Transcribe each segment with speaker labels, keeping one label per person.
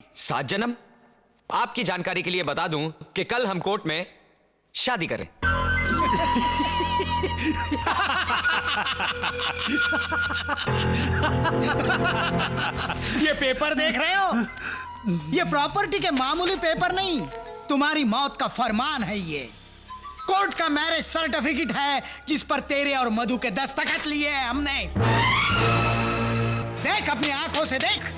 Speaker 1: 7 जन्म। आपकी जानकारी के लिए बता दूं कि कल हम कोर्ट में शादी करें।
Speaker 2: ये पेपर देख रहे हो? ये प्रॉपर्टी के मामूली पेपर नहीं, तुम्हारी मौत का फरमान है। ये कोर्ट का मैरिज सर्टिफिकेट है जिस पर तेरे और मधु के दस्तखत लिए हैं हमने। देख, अपनी आंखों से देख।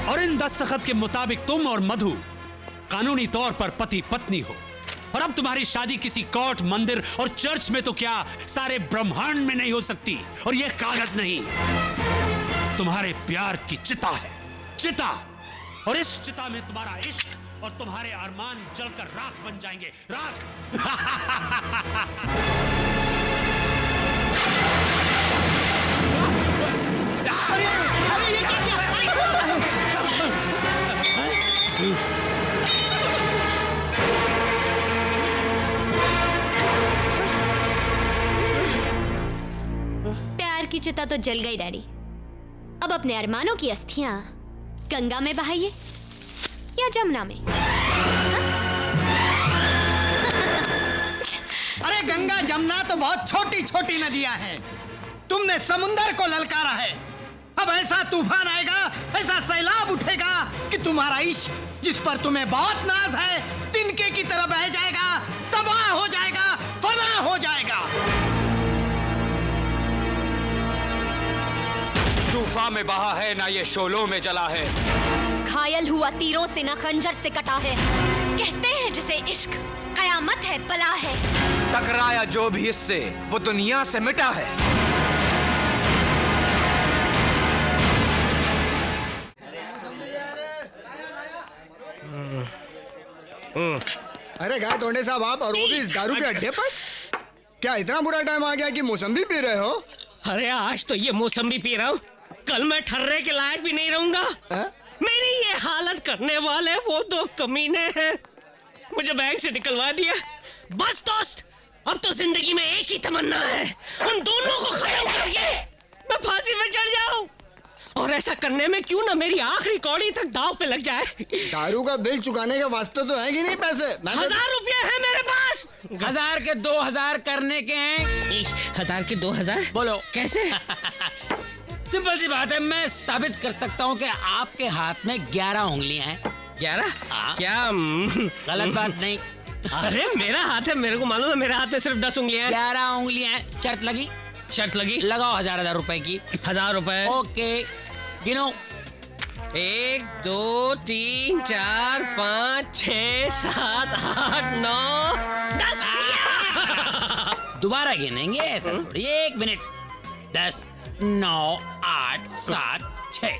Speaker 3: और इन दस्तखत के मुताबिक तुम और मधु कानूनी तौर पर पति पत्नी हो। और अब तुम्हारी शादी किसी कोर्ट, मंदिर और चर्च में तो क्या, सारे ब्रह्मांड में नहीं हो सकती। और यह कागज नहीं, तुम्हारे प्यार की चिता है, चिता। और इस चिता में तुम्हारा इश्क और तुम्हारे अरमान जलकर राख बन जाएंगे, राख।
Speaker 2: अरे ये क्या?
Speaker 4: प्यार की चिता तो जल गई डैडी। अब अपने अरमानों की अस्थियां गंगा में बहाइए या जमुना में।
Speaker 2: अरे गंगा जमुना तो बहुत छोटी छोटी नदियां हैं। तुमने समुंदर को ललकारा है। अब ऐसा तूफान आएगा, ऐसा सैलाब उठेगा कि तुम्हारा इश्क, जिस पर तुम्हें बहुत नाज है, तिनके की तरह बह जाएगा, तबाह हो जाएगा, फना हो जाएगा।
Speaker 1: तूफान में बहा है ना ये शोलों में जला है।
Speaker 4: घायल हुआ तीरों से ना खंजर से कटा है। कहते हैं जिसे इश्क कयामत है, बला है।
Speaker 1: टकराया जो भी इससे वो दुनिया से मिटा है।
Speaker 5: अरे गाय तोड़ने साहब, आप और वो भी इस दारू के अड्डे पर? क्या इतना बुरा टाइम आ गया कि मौसम्बी पी रहे हो?
Speaker 6: अरे आज तो ये मौसम्बी पी रहा हूँ, कल मैं ठर्रे के लायक भी नहीं रहूंगा। मेरी ये हालत करने वाले वो 2 कमीने हैं, मुझे बैंक से निकलवा दिया। बस दोस्त, अब तो जिंदगी में एक ही तमन्ना है, उन दोनों को खत्म करके मैं फांसी में चढ़ जाऊं। और ऐसा करने में क्यों ना मेरी आखिरी कौड़ी तक दाव पे लग जाए।
Speaker 5: दारू का बिल चुकाने के वास्ते तो है कि नहीं पैसे?
Speaker 6: 1000 रुपये है मेरे पास।
Speaker 7: 1000 के 2000 करने के हैं।
Speaker 6: 1000 के 2000?
Speaker 7: बोलो
Speaker 6: कैसे?
Speaker 7: सिंपल सी बात है, मैं साबित कर सकता हूँ कि आपके हाथ में 11 उंगलियां हैं।
Speaker 6: 11? क्या?
Speaker 7: गलत बात नहीं।
Speaker 6: अरे मेरा हाथ है, मेरे को मालूम है, मेरे हाथ में सिर्फ 10 उंगलियां हैं।
Speaker 7: 11 उंगलियां हैं। शर्त लगी?
Speaker 6: शर्त लगी।
Speaker 7: लगाओ 1000 रुपए की।
Speaker 6: 1000 रुपए।
Speaker 7: ओके, गिनो।
Speaker 6: 1 2 3 4 5 6 7 8 9 10।
Speaker 7: दोबारा गिनेंगे, ऐसा थोड़ी। 1 मिनट। 10 9 8 7 6।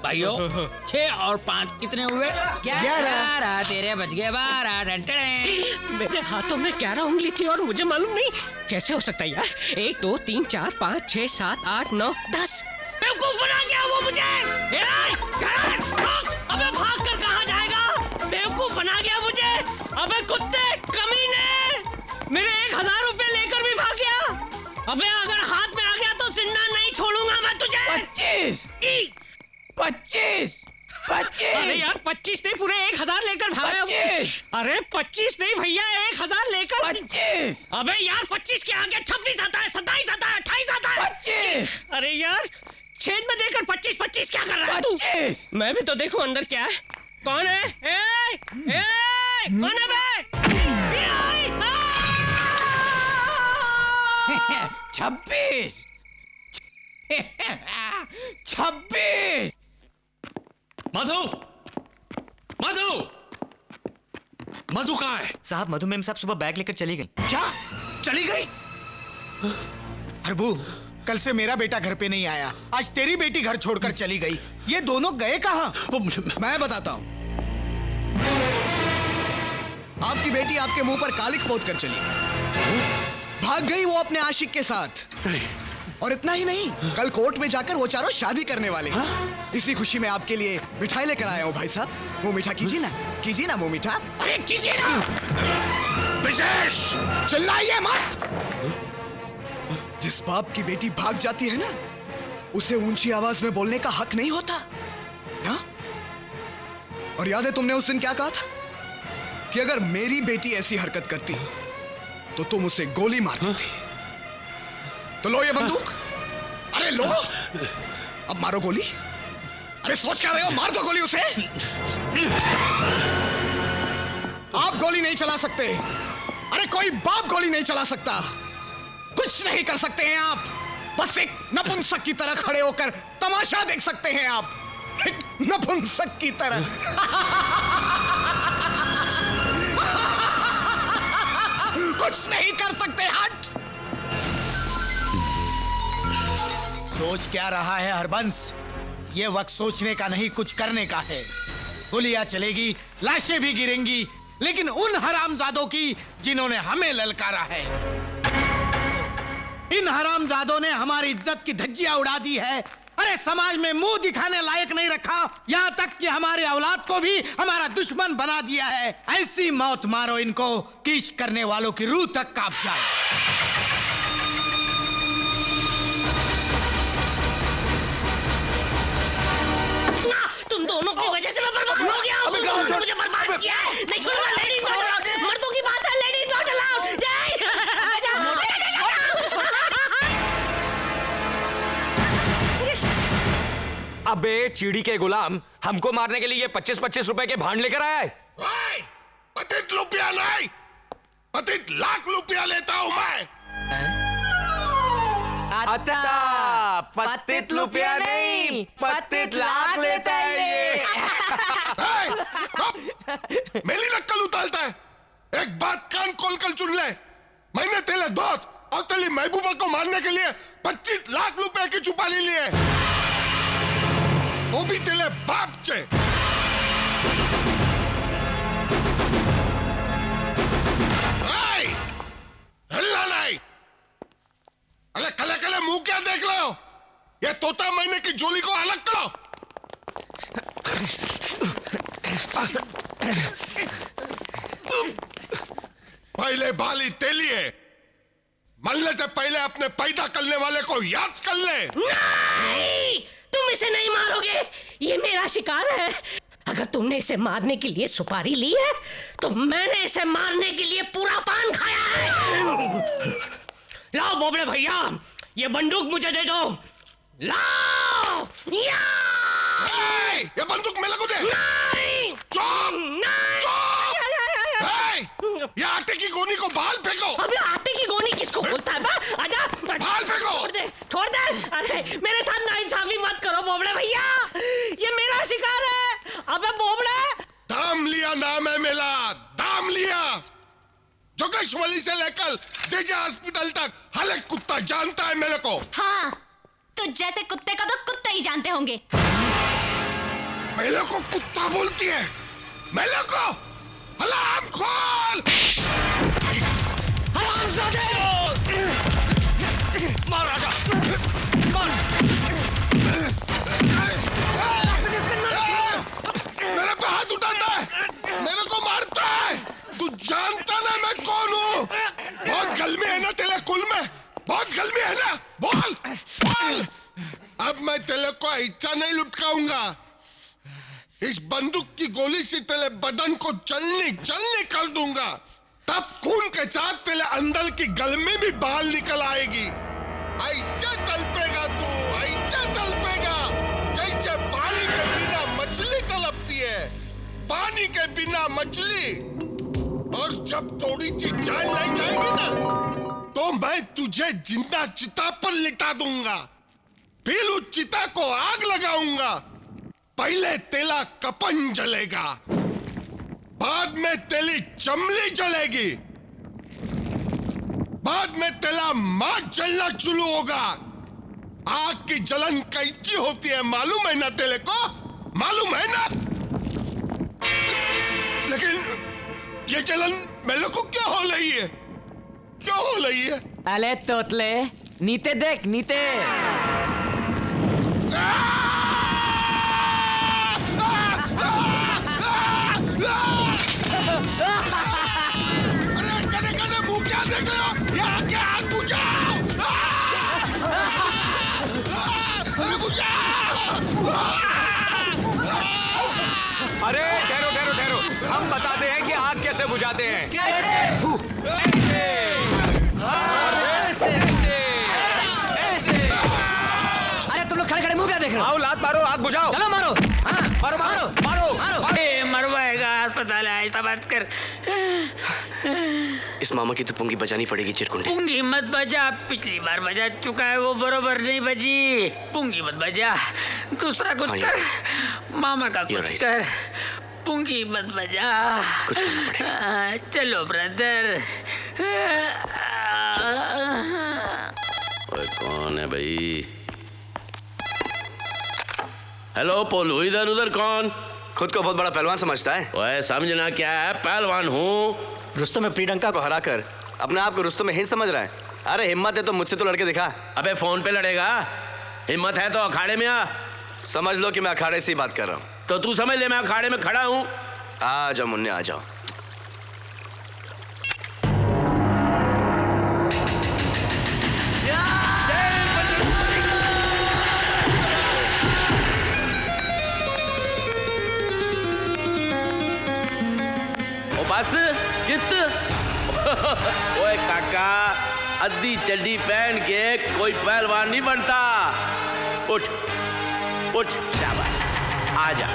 Speaker 7: भाइयों, 6 और 5 कितने हुए? 11। तेरे बच गए 12।
Speaker 6: मेरे हाथों में 11 उंगली थी और मुझे मालूम नहीं। कैसे हो सकता है यार? 1 2 3 4 5 6 7 8 9 10। बेवकूफ बना दिया वो मुझे। अबे भाग कर कहाँ जाएगा? बेवकूफ बना गया मुझे। अबे कुत्ते, कमीने, मेरे 1000 रुपए लेकर भी भाग गया। अबे अगर हाथ में आ गया तो जिंदा नहीं छोड़ूंगा मैं तुझे।
Speaker 7: 25।
Speaker 6: अरे यार 25 नहीं, पूरे 1000 लेकर भागा।
Speaker 7: 25।
Speaker 6: अरे 25 नहीं भैया, 1000 लेकर।
Speaker 7: 25।
Speaker 6: अबे यार 25 के आगे 26 आता है, 27 आता है, 28 आता है।
Speaker 7: 25।
Speaker 6: अरे यार छेद में देकर 25 क्या कर रहा है तू?
Speaker 7: 25।
Speaker 6: मैं भी तो देखूं अंदर क्या है। कौन है? कौन है बे?
Speaker 7: 26। 26।
Speaker 3: मधु, मधु, मधु कहाँ है?
Speaker 1: साहब, मधु मैम साहब सुबह बैग लेकर चली गई।
Speaker 3: क्या? चली गई?
Speaker 2: अरबू, कल से मेरा बेटा घर पे नहीं आया, आज तेरी बेटी घर छोड़कर चली गई। ये दोनों गए कहाँ?
Speaker 5: मैं बताता हूँ। आपकी बेटी आपके मुंह पर कालिक पोत कर चली गई। भाग गई वो अपने आशिक के साथ। और इतना ही नहीं, कल कोर्ट में जाकर वो चारों शादी करने वाले हैं। इसी खुशी में आपके लिए मिठाई लेकर आया हूँ भाई साहब। मुंह मीठा कीजिए ना, कीजिए ना मुंह मीठा।
Speaker 6: अरे कीजिए ना।
Speaker 3: विशेष,
Speaker 5: चिल्लाइए मत। जिस बाप की बेटी भाग जाती है ना, उसे ऊंची आवाज में बोलने का हक नहीं होता ना। और याद है तुमने उस दिन क्या कहा था कि अगर मेरी बेटी ऐसी हरकत करती तो तुम उसे गोली मार देती। तो लो ये बंदूक। अरे लो, अब मारो गोली। अरे सोच क्या रहे हो, मार दो गोली उसे। आप गोली नहीं चला सकते। अरे कोई बाप गोली नहीं चला सकता। कुछ नहीं कर सकते हैं आप। बस एक नपुंसक की तरह खड़े होकर तमाशा देख सकते हैं आप, एक नपुंसक की तरह। कुछ नहीं कर सकते। हट।
Speaker 2: सोच क्या रहा है हरबंस? ये वक्त सोचने का नहीं, कुछ करने का है। गोलियां चलेगी, लाशें भी गिरेंगी, लेकिन उन हरामजादों की जिन्होंने हमें ललकारा है। इन हरामजादों ने हमारी इज्जत की धज्जियां उड़ा दी है। अरे समाज में मुंह दिखाने लायक नहीं रखा, यहाँ तक कि हमारे औलाद को भी हमारा दुश्मन बना दिया है। ऐसी मौत मारो इनको कि इश्क करने वालों की रूह तक कांप जाए।
Speaker 6: तुम दोनों की वजह से मैं बर्बाद हो गया हूं। तुम दोनों ने मुझे बर्बाद किया है। नहीं छोड़ूंगा। Ladies not allowed. मर्दों की बात है, लेडीज नॉट अलाउड।
Speaker 1: अबे चीड़ी के गुलाम, हमको मारने के लिए ये 25-25 रुपए के भांड लेकर आया है।
Speaker 8: पतित रुपया नहीं, पतित लाख रुपया लेता हूं मैं।
Speaker 1: पतित रुपया नहीं, पतित लाख लेता है ये।
Speaker 8: मेरी नक्कल उतारता है। एक बात कान खोल कर सुन ले, मैंने तेरे दोस्त और तेरी महबूबा को मारने के लिए 25 लाख रुपए की छुपाली ली है, वो भी तेरे बाप से। हिलना नहीं। अरे कले कले मुंह क्या देख रहे हो? ये तोता महीने की जोली को अलग करो। पहले बाली तेली है, मरने से पहले अपने पैदा करने वाले को याद कर ले।
Speaker 6: नहीं, तुम इसे नहीं मारोगे। ये मेरा शिकार है। अगर तुमने इसे मारने के लिए सुपारी ली है, तो मैंने इसे मारने के लिए पूरा पान खाया है। लाओ बोबड़े भैया, ये बंदूक मुझे दे दो। लाओ।
Speaker 8: ये बंदूक मेरे को दे।
Speaker 6: नहीं।
Speaker 8: चुप। ये आटे की गोनी को बाहर फेंको।
Speaker 6: अबे आटे की गोनी किसको बोलता है? आजा।
Speaker 8: बाहर फेंको।
Speaker 6: छोड़ दे। अरे मेरे साथ नाइंसाफी मत करो बोबड़े भैया, ये मेरा शिकार है। अबे बोबड़े।
Speaker 8: दाम लिया नाम है मेरा, दाम लिया। जोगेश्वरी से लेकर जेजे हॉस्पिटल तक हर एक कुत्ता जानता है मेरे को।
Speaker 4: हाँ, तो जैसे कुत्ते का तो कुत्ते ही जानते होंगे।
Speaker 8: मेरे को कुत्ता बोलती है? मेरे को अलार्म खोल।
Speaker 6: हरामजादे। मार राजा, मार।
Speaker 8: मेरे पे हाथ उठाता है, मेरे को मारता है। तू जानता ना मैं कौन हूँ? बहुत गलमी है ना तेरे कुल में, बहुत गलमी है ना। बोल बोल। अब मैं तेरे को ऐसा नहीं लुटकाऊंगा। इस बंदूक की गोली से तेरे बदन को चलनी चलनी कर दूंगा। तब खून के साथ तेरे अंदर की गलमी भी बाहर निकल आएगी। ऐसे तड़पेगा तू, ऐसे तड़पेगा जैसे पानी के बिना मछली तड़पती है, पानी के बिना मछली। और जब थोड़ी सी जान नहीं जाएगी ना, तो मैं तुझे जिंदा चिता पर लिटा दूंगा। फिर उस चिता को आग लगाऊंगा। पहले तेरा कपन जलेगा, बाद में तेरी चमड़ी जलेगी, बाद में तेरा मां जलना शुरू होगा। आग की जलन कैसी होती है मालूम है ना तेरे को? मालूम है ना? लेकिन ये जलन मेरे को क्या हो रही है? क्या हो रही है?
Speaker 9: अले तोतले, नीचे देख, नीचे।
Speaker 8: अरे कने कने मुंह क्या देख रहे हो? यहाँ के आग बुझाओ। अरे बुझाओ।
Speaker 1: अरे बताते हैं कि आग कैसे बुझाते हैं।
Speaker 9: अरे तुम लोग खड़े खड़े मुंह क्या देख रहे हो?
Speaker 1: आओ लात मारो, आग बुझाओ।
Speaker 9: चलो मारो। हाँ
Speaker 1: मारो मारो मारो मारो।
Speaker 7: ए, मरवाएगा अस्पताल है, ऐसा बात कर।
Speaker 10: इस मामा की तो पुंगी बजानी पड़ेगी चिरकुंडी।
Speaker 7: पुंगी मत बजा, पिछली बार बजा चुका है वो, बरोबर नहीं बजी। पुंगी मत बजा, दूसरा कुछ कर, मामा का कुछ कर, पुंगी मत बजा।
Speaker 10: कुछ करना पड़ेगा।
Speaker 7: चलो ब्रदर।
Speaker 11: ओए कौन है भाई? हेलो पोलू, इधर उधर कौन?
Speaker 10: खुद को बहुत बड़ा पहलवान समझता है।
Speaker 11: ओए समझना क्या है, पहलवान हूँ।
Speaker 10: रुस्तम में प्रियंका को हराकर अपने आप को रुस्तम में हिंद समझ रहा है। अरे हिम्मत है तो मुझसे तो लड़के दिखा।
Speaker 11: अबे फोन पे लड़ेगा? हिम्मत है तो अखाड़े में आ।
Speaker 10: समझ लो कि मैं अखाड़े से ही बात कर रहा हूँ।
Speaker 11: तो तू समझ ले मैं अखाड़े में खड़ा हूँ।
Speaker 10: आ जाओ मुन्ने, आ जाओ।
Speaker 11: बस चित। ओए काका, अद्धी चड्डी पहन के कोई पहलवान नहीं बनता। उठ उठ, शाबाश, आजा।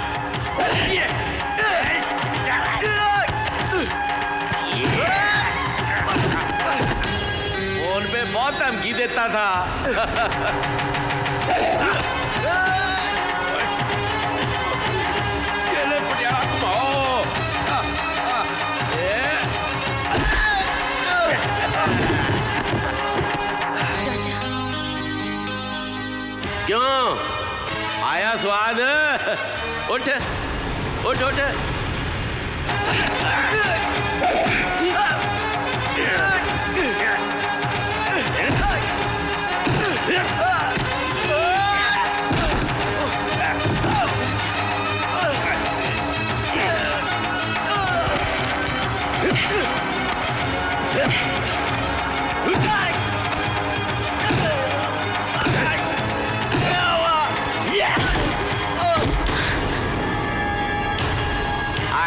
Speaker 11: फोन पे बहुत धमकी देता था। क्यों आया स्वाद? उठ उठ उठ।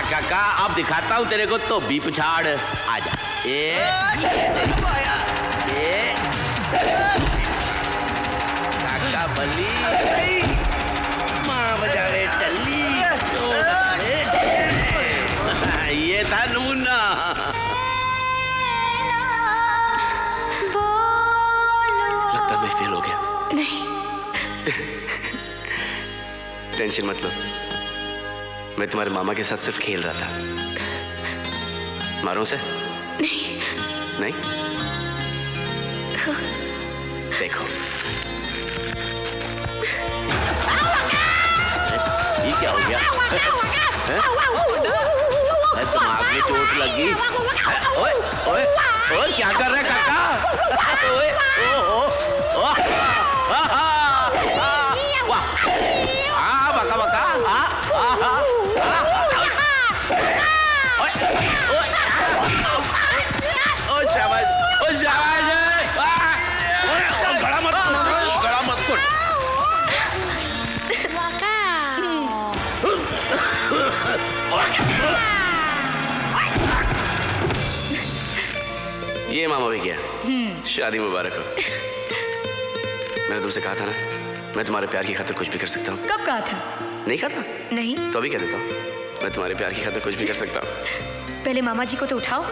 Speaker 11: काका अब दिखाता हूँ तेरे को तो भी पिछाड़। आजा। काका बली माँ बजावे चली। ये था नमूना।
Speaker 10: लगता मैं फेल हो गया।
Speaker 4: नहीं।
Speaker 10: टेंशन मत लो, मैं तुम्हारे मामा के साथ सिर्फ खेल रहा था। मारो से?
Speaker 4: नहीं।
Speaker 10: नहीं? देखो
Speaker 11: ये क्या हो गया? दिमाग में चोट लगी। ओए ओए ओए क्या कर रहे काका? ओए ओ वाह, हाँ बका बका,
Speaker 8: गला मत कुट।
Speaker 10: ये मामा भी किया। शादी मुबारक हो। मैंने तुमसे कहा था ना, मैं तुम्हारे प्यार की खातिर कुछ भी कर सकता हूँ।
Speaker 12: कब कहा था?
Speaker 10: नहीं कहा था?
Speaker 12: नहीं।
Speaker 10: तो अभी कह देता हूँ, मैं तुम्हारे प्यार की खातिर कुछ भी कर सकता हूँ।
Speaker 12: पहले मामा जी को तो उठाओ।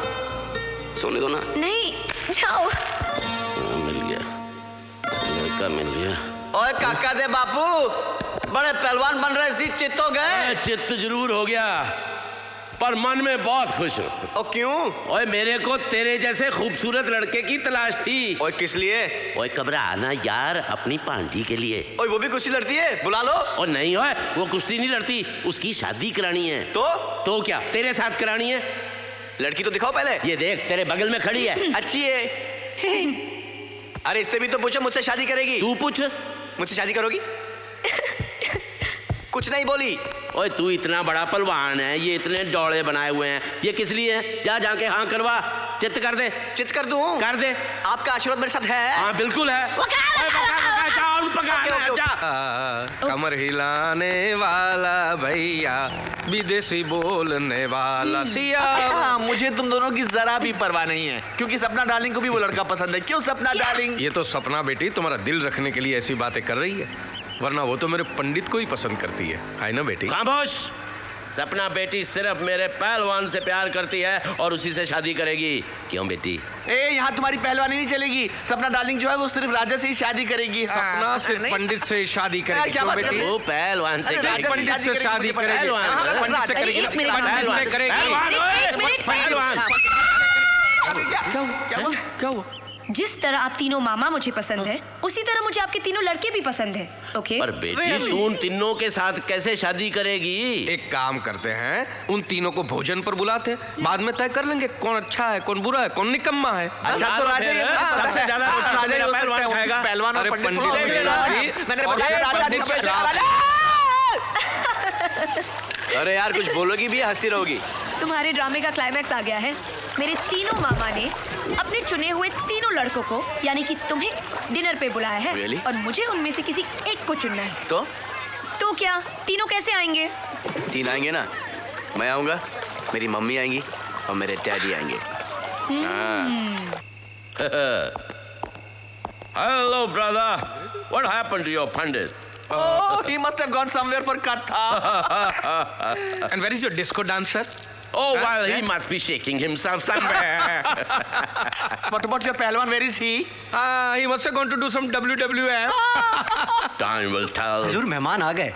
Speaker 10: सोने दो ना।
Speaker 12: नहीं, जाओ।
Speaker 11: मिल गया, लड़का मिल गया।
Speaker 10: ओए काका दे बापू, बड़े पहलवान बन रहे सी, चित्त हो गए?
Speaker 11: चित्त जरूर हो गया, पर मन में बहुत खुश हूँ।
Speaker 10: ओ क्यों?
Speaker 11: ओए मेरे को तेरे जैसे खूबसूरत लड़के की तलाश थी।
Speaker 10: ओए किस लिए?
Speaker 11: ओए घबराना यार, अपनी पांजी के लिए।
Speaker 10: ओए वो भी कुश्ती लड़ती है, बुला लो।
Speaker 11: और नहीं ओए, वो कुश्ती नहीं लड़ती, उसकी शादी करानी है।
Speaker 10: तो
Speaker 11: क्या तेरे साथ करानी है?
Speaker 10: लड़की तो दिखाओ पहले।
Speaker 11: ये देख तेरे बगल में खड़ी है।
Speaker 10: अच्छी है। अरे इससे भी तो पूछो, मुझसे शादी करेगी?
Speaker 11: तू पूछ,
Speaker 10: मुझसे शादी करोगी? कुछ नहीं बोली।
Speaker 11: ओए तू इतना बड़ा पहलवान है, ये इतने डोले बनाए हुए हैं, ये किस लिए है? जा जाके हाँ करवा, चित्त कर दे।
Speaker 10: चित्त कर दूं?
Speaker 11: कर दे।
Speaker 10: आपका आशीर्वाद मेरे साथ है?
Speaker 11: हाँ बिल्कुल है। पका जा।
Speaker 13: कमर हिलाने वाला भैया, विदेशी बोलने वाला सिया।
Speaker 11: मुझे तुम दोनों की जरा भी परवाह नहीं है, क्योंकि सपना डार्लिंग को भी वो लड़का पसंद है। क्यों सपना डार्लिंग?
Speaker 13: ये तो सपना बेटी तुम्हारा दिल रखने के लिए ऐसी बातें कर रही है, वरना वो तो मेरे पंडित को ही पसंद करती है ना बेटी?
Speaker 11: खामोश। सपना बेटी सिर्फ मेरे पहलवान से प्यार करती है और उसी से शादी करेगी। क्यों बेटी? यहाँ तुम्हारी पहलवानी नहीं चलेगी। सपना डार्लिंग जो है वो सिर्फ राजा से ही शादी करेगी।
Speaker 13: सपना सिर्फ पंडित से शादी करेगी।
Speaker 11: क्या बात
Speaker 13: बेटी?
Speaker 11: वो पहलवान से
Speaker 13: पंडित से शादी करेगी। पंडित से करेगी।
Speaker 12: क्या हुआ? जिस तरह आप तीनों मामा मुझे पसंद है, उसी तरह मुझे आपके तीनों लड़के भी पसंद है। ओके?
Speaker 11: पर बेटी तू उन तीनों के साथ कैसे शादी करेगी?
Speaker 13: एक काम करते हैं, उन तीनों को भोजन पर बुलाते हैं, बाद में तय कर लेंगे कौन अच्छा है, कौन बुरा है, कौन निकम्मा है।
Speaker 11: अच्छा तो राजा सबसे ज्यादा पहलवान खाएगा। पहलवान और पंडित।
Speaker 10: अरे यार कुछ बोलोगी भी, हंसती रहोगी।
Speaker 12: तुम्हारे ड्रामे का क्लाइमैक्स आ गया है। मेरे तीनों मामा ने अपने चुने हुए तीनों लड़कों को, यानी कि तुम्हें, डिनर पे बुलाया है।
Speaker 10: Really?
Speaker 12: और मुझे उनमें से किसी एक को चुनना है। तो क्या तीनों कैसे आएंगे?
Speaker 10: 3 आएंगे ना, मैं आऊंगा, मेरी मम्मी आएंगी और मेरे डैडी आएंगे।
Speaker 11: Hello brother, what happened to your pandit?
Speaker 10: Oh, he must have gone somewhere for katha.
Speaker 13: And where is your disco dancer?
Speaker 11: Oh, well, he must be shaking himself somewhere.
Speaker 10: What about your pehलवान? Where is he?
Speaker 13: He must have gone to do some WWF.
Speaker 11: Time will tell.
Speaker 9: हुजूर मेहमान आ गए।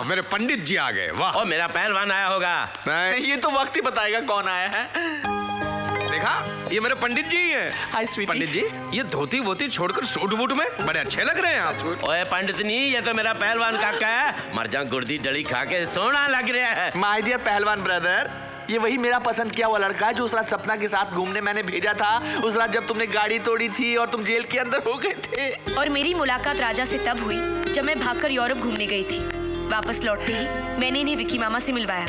Speaker 13: मेरे पंडित जी आ गए। वाह।
Speaker 11: और मेरा पहलवान आया होगा।
Speaker 13: नहीं,
Speaker 10: ये तो वक्त ही बताएगा कौन आया है।
Speaker 13: देखा, ये मेरे पंडित जी हैं।
Speaker 10: हाय स्वीटी।
Speaker 13: पंडित जी, ये धोती वोती छोड़कर सूट बूट में बड़े अच्छे लग रहे हैं आप।
Speaker 11: ओए पंडितनी, ये तो मेरा पहलवान काका है। मर जा गुर्दी डली खा के सोना लग रहा है।
Speaker 10: माय डियर पहलवान ब्रदर, ये वही मेरा पसंद किया हुआ लड़का है जो उस रात सपना के साथ घूमने मैंने भेजा था। उस रात जब तुमने गाड़ी तोड़ी थी और तुम जेल के अंदर हो गए थे।
Speaker 12: और मेरी मुलाकात राजा से तब हुई जब मैं भागकर यूरोप घूमने गई थी। वापस लौटते ही मैंने इन्हें विकी मामा से मिलवाया।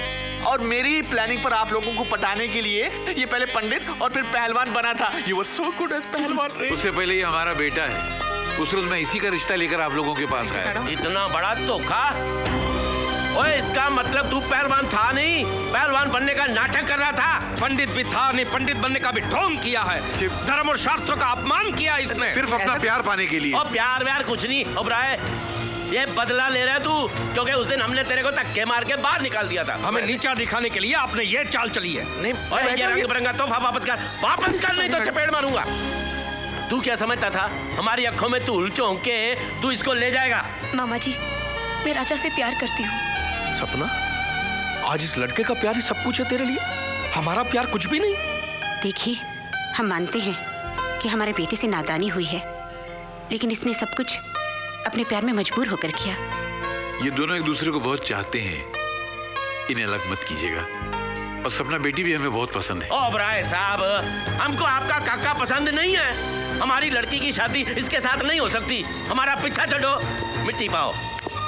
Speaker 10: और मेरी प्लानिंग पर आप लोगों को पटाने के लिए ये पहले पंडित और फिर पहलवान बना था। You were so good as पहलवान।
Speaker 14: उससे पहले ये हमारा बेटा है। उस रोज मैं इसी का रिश्ता लेकर आप लोगों के पास आया।
Speaker 11: इतना बड़ा धोखा? ओए, इसका मतलब तू पहलवान था नहीं, पहलवान बनने का नाटक कर रहा था।
Speaker 13: पंडित भी था नहीं, पंडित बनने का भी ढोंग किया है। धर्म और शास्त्रों का अपमान किया इसने,
Speaker 14: सिर्फ अपना प्यार पाने के लिए।
Speaker 11: और प्यार व्यार कुछ नहीं। ओबराय, ये बदला ले रहा है तू, क्योंकि उस दिन हमने तेरे को धक्के मार के बाहर निकाल दिया था।
Speaker 13: हमें नीचा दिखाने के लिए आपने ये चाल चली है।
Speaker 11: नहीं, और ये रंग बिरंगा तोहफा वापस कर नहीं तो चपेट मारूंगा। तू क्या समझता था हमारी आंखों में धूल झोंक के तू इसको ले जाएगा?
Speaker 12: मामा जी, मैं राजा से प्यार करती हूँ।
Speaker 13: सपना, आज इस लड़के का प्यार ही सब कुछ है तेरे लिए, हमारा प्यार कुछ भी नहीं।
Speaker 15: देखिए, हम मानते हैं कि हमारे बेटे से नादानी हुई है, लेकिन इसने सब कुछ अपने प्यार में मजबूर होकर किया।
Speaker 14: ये दोनों एक दूसरे को बहुत चाहते हैं, इन्हें अलग मत कीजिएगा। और सपना बेटी भी हमें बहुत पसंद है।
Speaker 11: ओबराय साहब, हमको आपका काका पसंद नहीं है। हमारी लड़की की शादी इसके साथ नहीं हो सकती। हमारा पीछा छोड़ो, मिट्टी पाओ।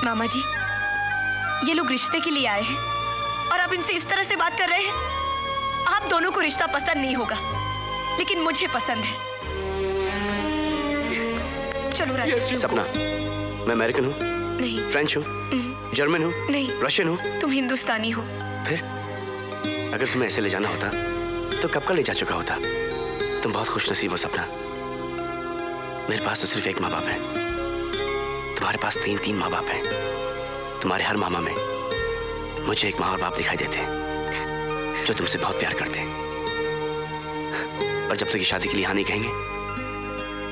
Speaker 12: मामा जी, ये लोग रिश्ते के लिए आए हैं और आप इनसे इस तरह से बात कर रहे हैं। आप दोनों को रिश्ता पसंद नहीं होगा, लेकिन मुझे पसंद है। चलो राजा।
Speaker 10: सपना, मैं अमेरिकन हूँ
Speaker 12: नहीं,
Speaker 10: फ्रेंच हूँ, जर्मन हूँ
Speaker 12: नहीं,
Speaker 10: रशियन हूँ।
Speaker 12: तुम हिंदुस्तानी हो।
Speaker 10: फिर अगर तुम्हें ऐसे ले जाना होता तो कब का ले जा चुका होता। तुम बहुत खुशनसीब हो सपना। मेरे पास तो सिर्फ एक माँ बाप है, तुम्हारे पास 3 माँ बाप हैं। तुम्हारे हर मामा में मुझे एक माँ और बाप दिखाई देते हैं जो तुमसे बहुत प्यार करते हैं। और जब तक ये शादी के लिए हाँ नहीं कहेंगे,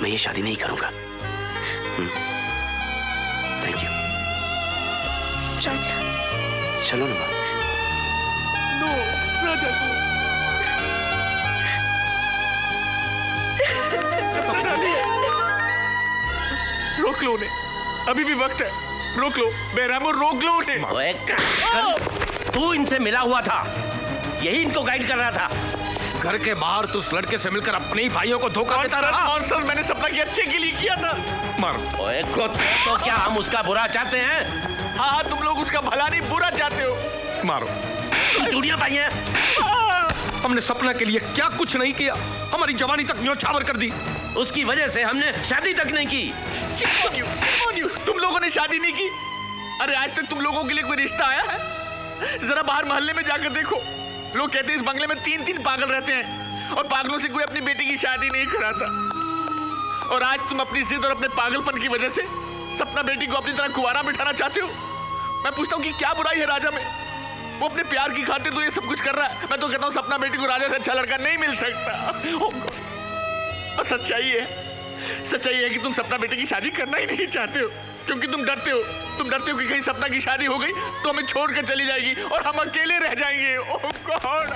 Speaker 10: मैं ये शादी नहीं करूंगा। Thank you. चलो ना।
Speaker 11: नो राजा,
Speaker 10: रोक लो उन्हें, अभी भी वक्त है। रोक लो बेरामो, रोक लो उन्हें।
Speaker 11: तू इनसे मिला हुआ था, यही इनको गाइड कर रहा था।
Speaker 13: घर के बाहर तू उस लड़के से मिलकर अपने ही भाइयों को धोखा देता रहा।
Speaker 10: मैंने सपना के अच्छे के लिए किया था।
Speaker 13: मारो।
Speaker 11: ओए तो क्या हम उसका बुरा चाहते हैं?
Speaker 10: हाँ, तुम लोग उसका भला नहीं बुरा चाहते हो।
Speaker 13: मारो।
Speaker 11: चूड़ियां पाई हैं।
Speaker 13: हमने सपना के लिए क्या कुछ नहीं किया, हमारी जवानी तक न्योछावर कर दी।
Speaker 11: उसकी वजह से हमने शादी तक नहीं की।
Speaker 10: तुम
Speaker 11: लोगों ने शादी नहीं की? अरे आज तक तुम लोगों के लिए कोई रिश्ता आया है? जरा बाहर मोहल्ले में जाकर देखो, लोग कहते हैं इस बंगले में 3-3 पागल रहते हैं और पागलों से कोई अपनी बेटी की शादी नहीं कराता। और आज तुम अपनी जिद और अपने पागलपन की वजह से सपना बेटी को अपनी तरह कुंवारा बिठाना चाहते हो। मैं पूछता हूँ कि क्या बुराई है राजा में? वो अपने प्यार की खातिर तो ये सब कुछ कर रहा है। मैं तो कहता हूँ सपना बेटी को राजा से अच्छा लड़का नहीं मिल सकता। और सच्चाई है कि तुम सपना बेटी की शादी करना ही नहीं चाहते हो, क्योंकि तुम डरते हो कि कहीं सपना की शादी हो गई तो हमें छोड़कर चली जाएगी और हम अकेले रह जाएंगे। ओह गॉड।